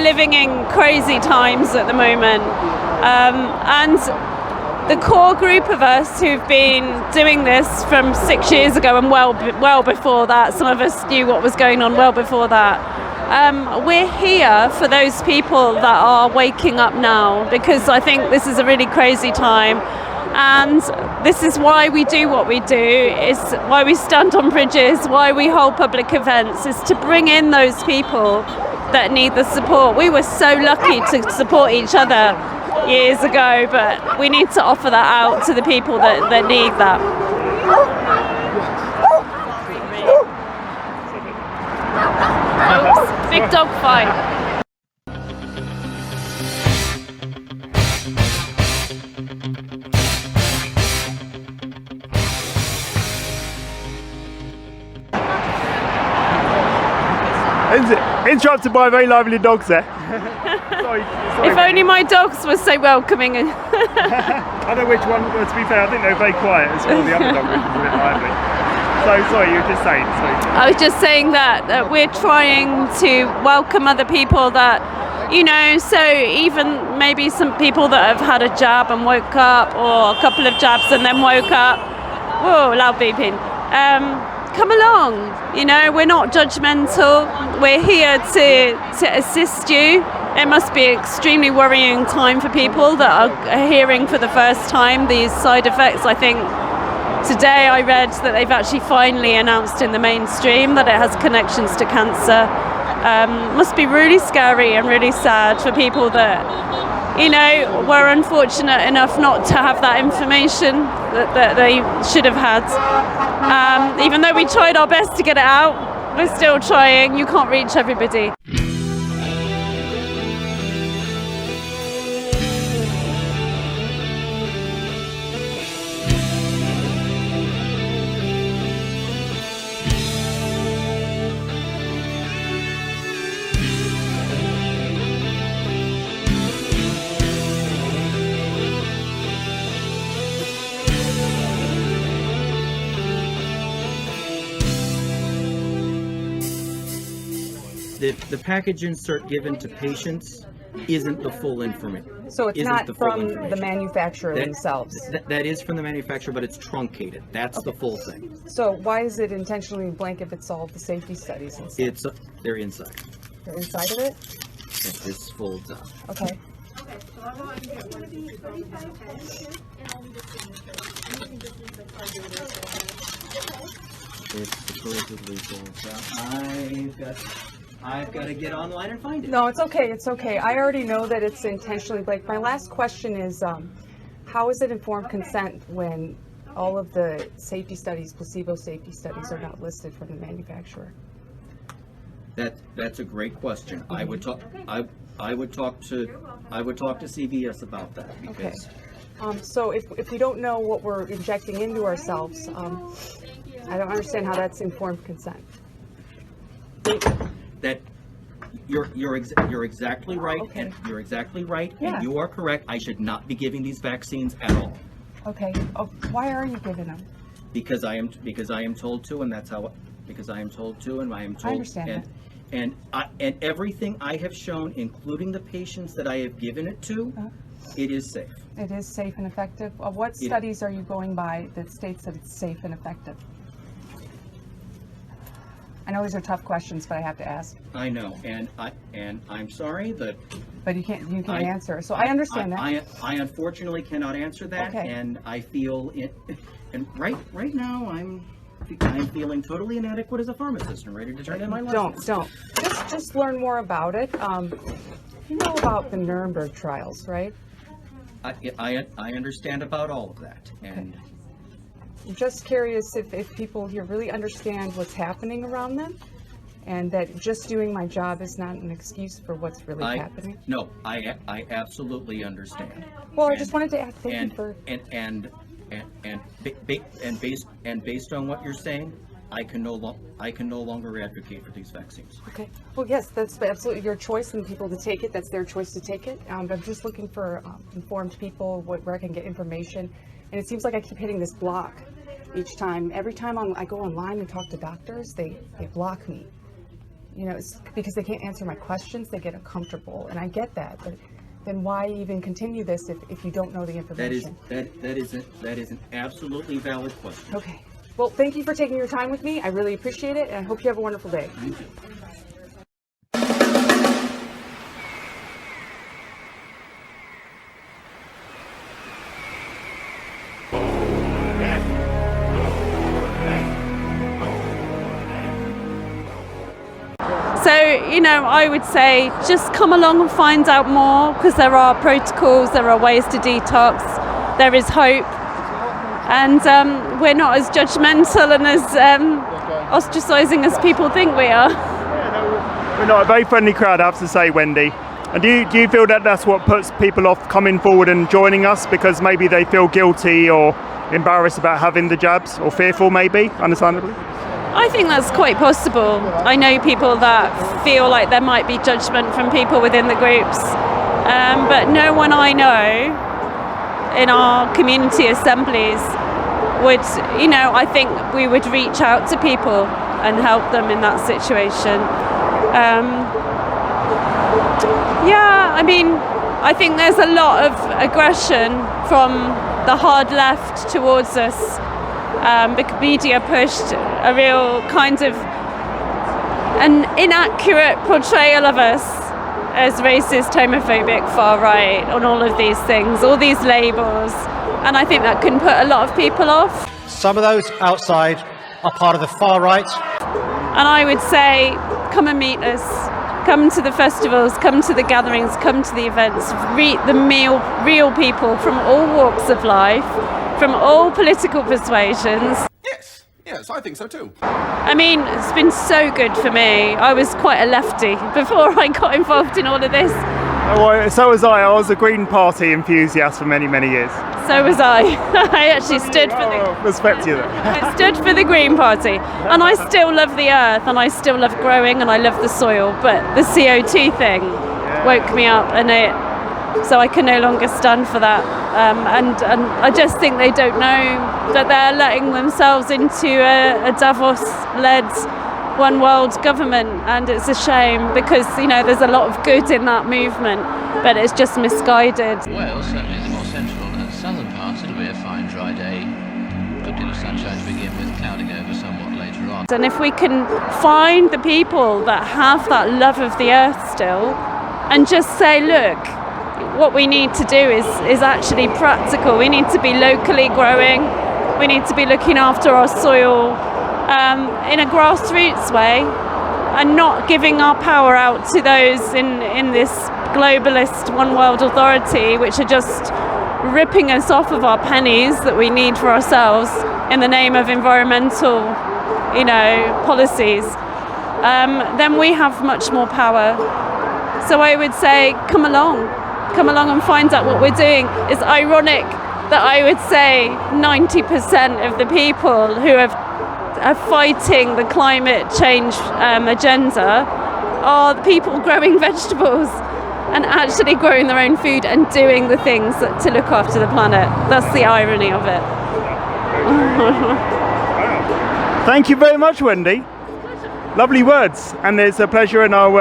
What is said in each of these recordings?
living in crazy times at the moment. And the core group of us who've been doing this from 6 years ago and well before that, some of us knew what was going on well before that. We're here for those people that are waking up now, because I think this is a really crazy time. And this is why we do what we do, is why we stand on bridges, why we hold public events, is to bring in those people that need the support. We were so lucky to support each other years ago, but we need to offer that out to the people that need that. Oops, big dog fight. Interrupted by very lively dogs there. sorry. If only my dogs were so welcoming. I don't know which one, well, to be fair, I think they're very quiet as well, the other dog, which is a bit lively. So, sorry, you were just saying. Sorry. I was just saying that we're trying to welcome other people that, you know, so even maybe some people that have had a jab and woke up, or a couple of jabs and then woke up. Whoa, loud beeping. Come along, you know, we're not judgmental, we're here to assist you. It must be an extremely worrying time for people that are hearing for the first time these side effects. I think today I read that they've actually finally announced in the mainstream that it has connections to cancer. Must be really scary and really sad for people that, you know, were unfortunate enough not to have that information that they should have had. Even though we tried our best to get it out, we're still trying. You can't reach everybody. The package insert given to patients isn't the full information. So it's not from the manufacturer themselves? That is from the manufacturer, but it's truncated. That's the full thing. So why is it intentionally blank if it's all the safety studies and stuff? They're inside. They're inside of it? This folds up. Okay. It supposedly folds out. I've got to get online and find it. No, it's okay. It's okay. I already know that it's intentionally blank. My last question is, how is it informed consent when all of the safety studies, placebo safety studies, are not listed from the manufacturer? That's a great question. I would talk to CVS about that, because. Okay. So if we don't know what we're injecting into ourselves, I don't understand how that's informed consent. That you're exactly right, okay. And you're exactly right, yeah. And you are correct. I should not be giving these vaccines at all. Okay. Oh, why are you giving them? Because I am told to, and that's how. Because I am told to, and I am told. I understand that. And everything I have shown, including the patients that I have given it to, it is safe. It is safe and effective. What studies are you going by that states that it's safe and effective? I know these are tough questions, but I have to ask. I know, and I'm sorry that. But you can't answer. So I understand that. I unfortunately cannot answer that, okay. And I feel it. And right now I'm feeling totally inadequate as a pharmacist and ready to turn in my license. Don't. Just learn more about it. You know about the Nuremberg trials, right? I understand about all of that, and. I'm just curious if people here really understand what's happening around them, and that just doing my job is not an excuse for what's really happening. No, I absolutely understand. Well, I just wanted to ask. Thank you for. And based on what you're saying, I can no longer advocate for these vaccines. Okay. Well, yes, that's absolutely your choice, and people to take it. That's their choice to take it. I'm just looking for informed people where I can get information, and it seems like I keep hitting this block each time. Every time I go online and talk to doctors, they block me. you know, it's because they can't answer my questions, they get uncomfortable, and I get that, but then why even continue this if you don't know the information? That is an absolutely valid question. Okay. Well, thank you for taking your time with me. I really appreciate it, and I hope you have a wonderful day. Thank you. So, you know, I would say just come along and find out more, because there are protocols, there are ways to detox, there is hope, and we're not as judgmental and as ostracising as people think we are. We're not a very friendly crowd, I have to say, Wendy. And do you feel that that's what puts people off coming forward and joining us, because maybe they feel guilty or embarrassed about having the jabs, or fearful maybe, understandably? I think that's quite possible. I know people that feel like there might be judgment from people within the groups, but no one I know in our community assemblies would, you know, I think we would reach out to people and help them in that situation. Yeah, I mean, I think there's a lot of aggression from the hard left towards us. The media pushed a real kind of an inaccurate portrayal of us as racist, homophobic, far right, on all of these things, all these labels, and I think that can put a lot of people off. Some of those outside are part of the far right. And I would say, come and meet us, come to the festivals, come to the gatherings, come to the events, meet the real people from all walks of life, from all political persuasions. Yes, I think so too. I mean, it's been so good for me. I was quite a lefty before I got involved in all of this. Oh, so was I. I was a Green Party enthusiast for many, many years. So was I. I actually stood for respect you there. I stood for the Green Party, and I still love the earth, and I still love growing, and I love the soil. But the CO2 thing woke me up, so I can no longer stand for that. And I just think they don't know that they're letting themselves into a Davos-led one world government, and it's a shame, because, you know, there's a lot of good in that movement, but it's just misguided. Wales, certainly the more central and southern parts, it'll be a fine dry day. Good deal of sunshine to begin with, clouding over somewhat later on. And if we can find the people that have that love of the earth still, and just say, look, what we need to do is actually practical. We need to be locally growing. We need to be looking after our soil in a grassroots way, and not giving our power out to those in this globalist one world authority, which are just ripping us off of our pennies that we need for ourselves in the name of environmental, you know, policies. Then we have much more power. So I would say, come along and find out what we're doing. It's ironic that I would say 90% of the people who are fighting the climate change agenda are the people growing vegetables and actually growing their own food and doing the things to look after the planet. That's the irony of it. Thank you very much, Wendy. Lovely words, and it's a pleasure. And I'll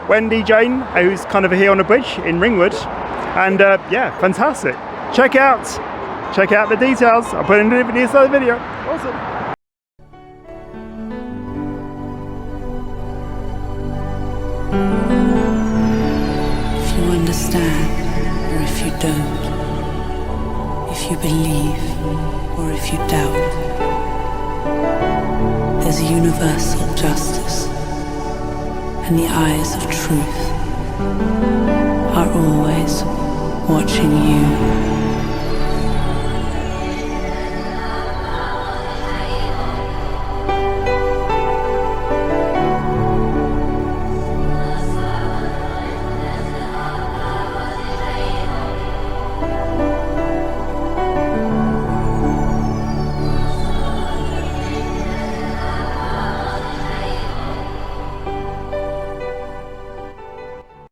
Wendy Jane, who's kind of here on a bridge in Ringwood, and fantastic. Check out the details. I'll put in the video. Awesome. If you understand, or if you don't, if you believe, or if you doubt, there's a universal justice, and the eyes of truth are always watching you.